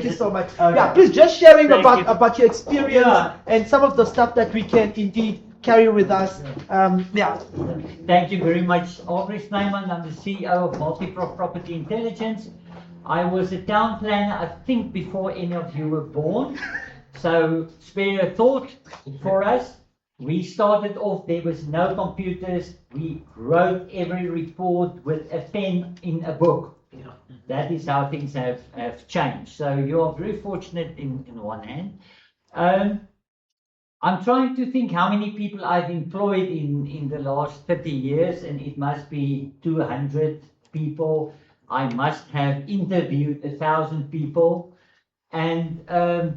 Thank you so much. Okay. Yeah, please just sharing Thank about you. your experience Yeah. and some of the stuff that we can indeed carry with us. Yeah. Thank you very much. Aubrey Snyman, I'm the CEO of Multiprof Property Intelligence. I was a town planner, I think, before any of you were born. So spare a thought for us. We started off, there was no computers. We wrote every report with a pen in a book. That is how things have changed. So you are very fortunate in one hand. I'm trying to think how many people I've employed in the last 30 years, and it must be 200 people. I must have interviewed 1,000 people. And a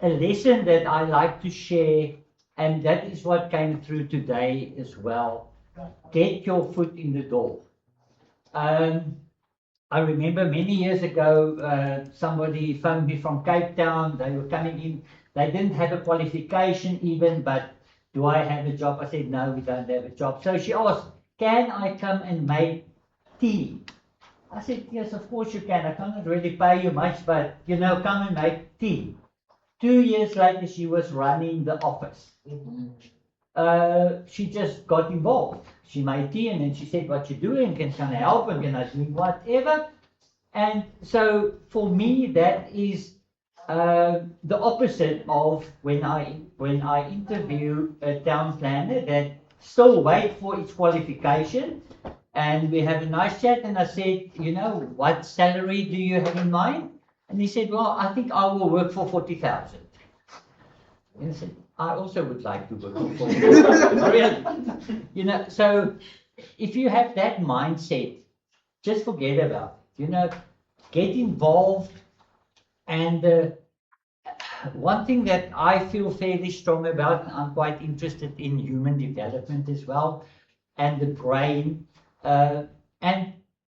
lesson that I like to share, and that is what came through today as well, get your foot in the door. I remember many years ago, somebody phoned me from Cape Town. They were coming in. They didn't have a qualification even, but do I have a job? I said, no, we don't have a job. So she asked, can I come and make tea? I said, yes, of course you can. I cannot really pay you much, but, come and make tea. 2 years later, she was running the office. She just got involved. She made tea and then she said, what you doing? Can I help? And can I do whatever? And so for me, that is the opposite of when I interview a town planner that still wait for its qualification. And we have a nice chat and I said, what salary do you have in mind? And he said, well, I think I will work for 40,000. And I said, I also would like to work for 40,000. Really? So if you have that mindset, just forget about it. Get involved. And one thing that I feel fairly strong about, and I'm quite interested in human development as well, and the brain. And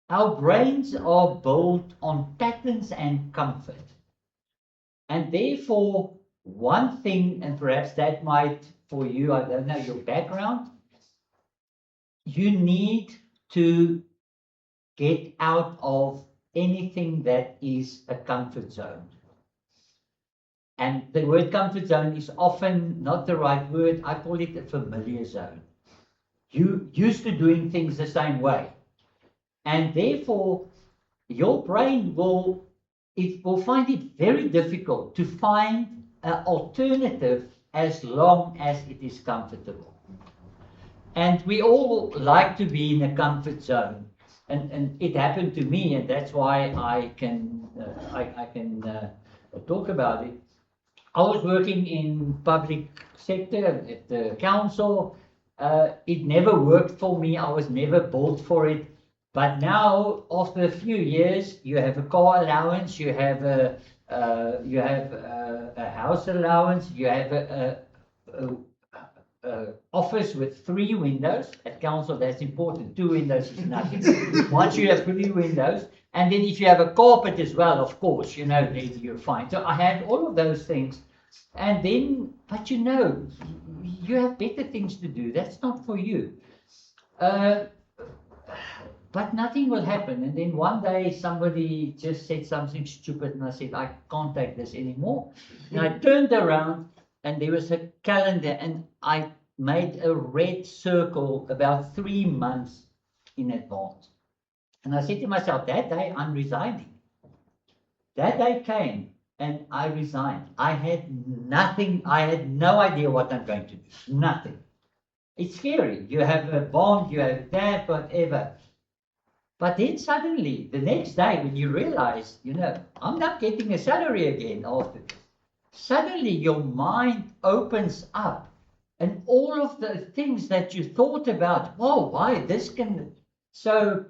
our brains are built on patterns and comfort. And therefore, one thing, and perhaps that might, for you, I don't know your background, you need to get out of anything that is a comfort zone. And the word comfort zone is often not the right word. I call it a familiar zone. You used to doing things the same way. And therefore, your brain will find it very difficult to find an alternative as long as it is comfortable. And we all like to be in a comfort zone. And it happened to me, and that's why I can talk about it. I was working in public sector at the council. It never worked for me. I was never built for it. But now, after a few years, you have a car allowance, you have a house allowance, you have a office with 3 windows. At council, that's important. 2 windows is nothing. Once you have 3 windows, and then if you have a carpet as well, of course, then you're fine. So I had all of those things. And then, but you have better things to do. That's not for you. But nothing will happen. And then one day somebody just said something stupid and I said, I can't take this anymore. And I turned around and there was a calendar and I made a red circle about 3 months in advance. And I said to myself, that day I'm resigning. That day came and I resigned. I had nothing. I had no idea what I'm going to do. Nothing. It's scary. You have a bond, you have that, whatever. But then suddenly, the next day, when you realize, I'm not getting a salary again after this, suddenly your mind opens up and all of the things that you thought about, whoa, why this can... So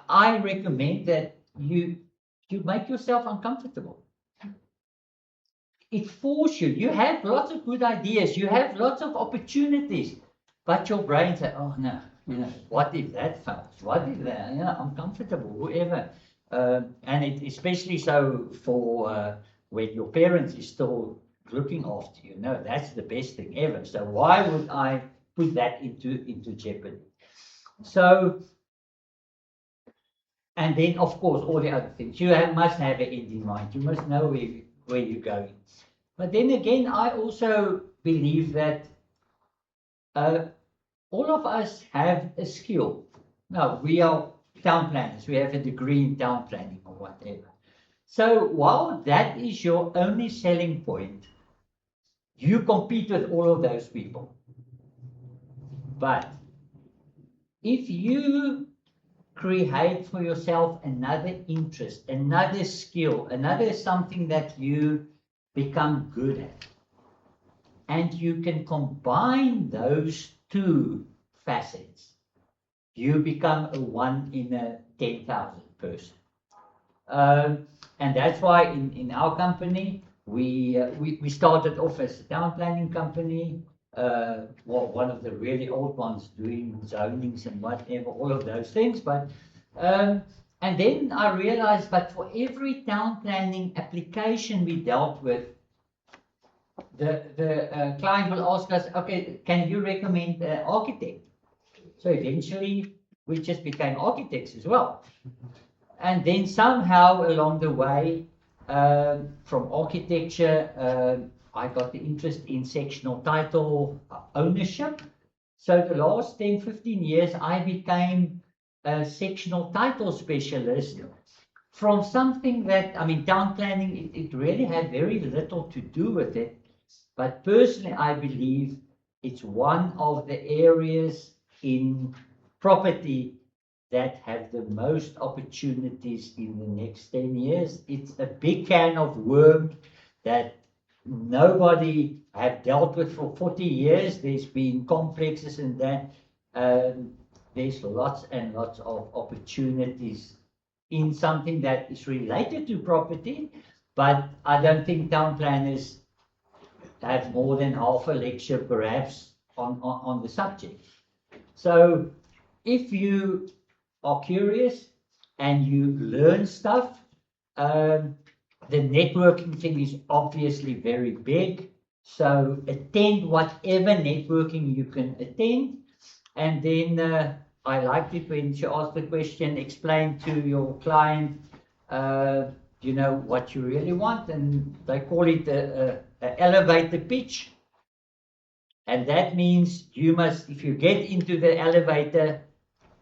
I recommend that you make yourself uncomfortable. It forces you. You have lots of good ideas. You have lots of opportunities. But your brain says, oh, no. What if that fails? What if that? I'm comfortable, whoever. And it especially so for when your parents is still looking after you. That's the best thing ever. So why would I put that into jeopardy? So And then, of course, all the other things. You must have an end in mind. You must know where you're going. But then again, I also believe that all of us have a skill. Now, we are town planners. We have a degree in town planning or whatever. So while that is your only selling point, you compete with all of those people. But if you create for yourself another interest, another skill, another something that you become good at, and you can combine those two facets, you become a 1 in a 10,000 person. And that's why in our company, we started off as a town planning company, one of the really old ones doing zonings and whatever, all of those things. But and then I realized that for every town planning application we dealt with, the client will ask us, okay, can you recommend an architect? So eventually we just became architects as well. And then somehow along the way, from architecture, I got the interest in sectional title ownership. So the last 10, 15 years, I became a sectional title specialist from something that, I mean, town planning, it really had very little to do with it. But personally, I believe it's one of the areas in property that have the most opportunities in the next 10 years. It's a big can of worms that nobody have dealt with for 40 years. There's been complexes and that. There's lots and lots of opportunities in something that is related to property, but I don't think town planners have more than half a lecture perhaps on the subject. So if you are curious and you learn stuff, the networking thing is obviously very big. So attend whatever networking you can attend. And then I liked it when she asked the question, explain to your client, you know, what you really want. And they call it a elevator pitch. And that means you must, if you get into the elevator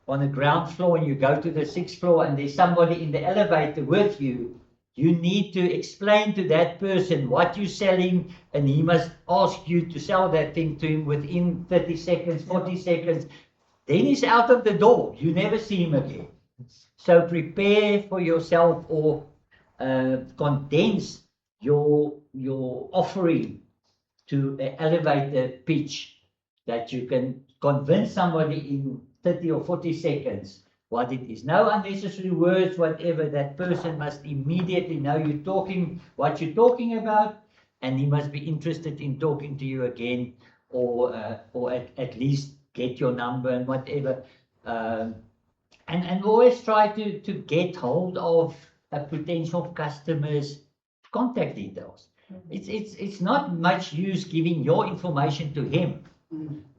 on the ground floor and you go to the 6th floor and there's somebody in the elevator with you, you need to explain to that person what you're selling, and he must ask you to sell that thing to him within 30 seconds, 40 seconds. Then he's out of the door. You never see him again. So prepare for yourself, or condense your offering to an elevator pitch that you can convince somebody in 30 or 40 seconds what it is. No unnecessary words, whatever. That person must immediately know what you're talking about, and he must be interested in talking to you again, or at least get your number and whatever. And always try to get hold of a potential customer's contact details. It's not much use giving your information to him,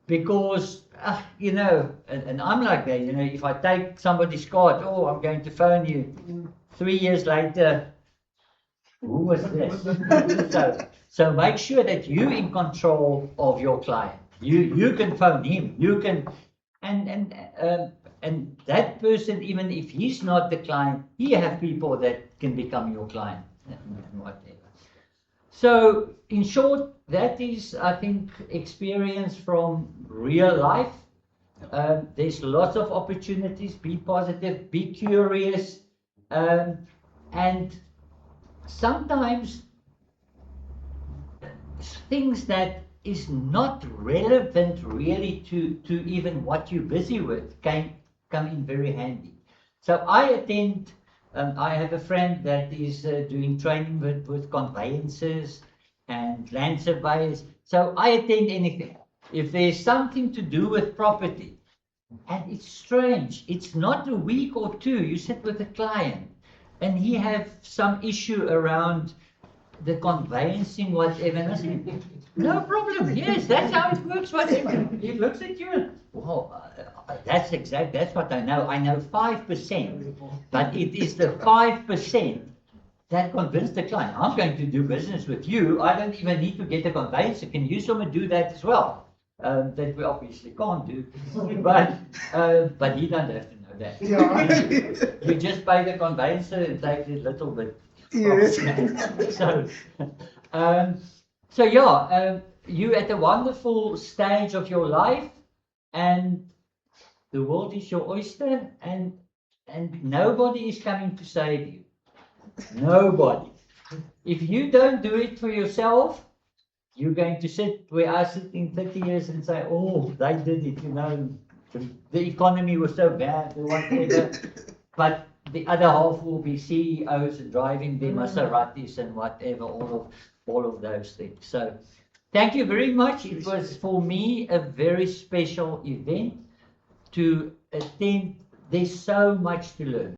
because you know, and I'm like that, you know, if I take somebody's card, oh, I'm going to phone you 3 years later, who was this? So make sure that you're in control of your client. You can phone him, you can, and that person, even if he's not the client, he have people that can become your client and whatever. So in short, that is, I think, experience from real life. There's lots of opportunities. Be positive, be curious, and sometimes things that is not relevant really to even what you're busy with can come in very handy. So I attend, I have a friend that is doing training with conveyancers and land surveyors. So I attend anything. If there's something to do with property, and it's strange, it's not a week or two, you sit with a client and he have some issue around the conveyancing, whatever. And I said, no problem. Yes, that's how it works. Whatever. He looks at you and, wow, that's what I know. I know 5%, but it is the 5% that convinced the client. I'm going to do business with you. I don't even need to get a conveyancer. Can you someone do that as well? That we obviously can't do, but you don't have to know that. Yeah. You just pay the conveyancer and take a little bit. Yes. So yeah, you at a wonderful stage of your life, and the world is your oyster, and nobody is coming to save you. Nobody. If you don't do it for yourself, you're going to sit where I sit in 30 years and say, oh, they did it, the economy was so bad or whatever. But the other half will be CEOs and driving their Maseratis and whatever, all of those things. So thank you very much. It was for me a very special event to attend. There's so much to learn.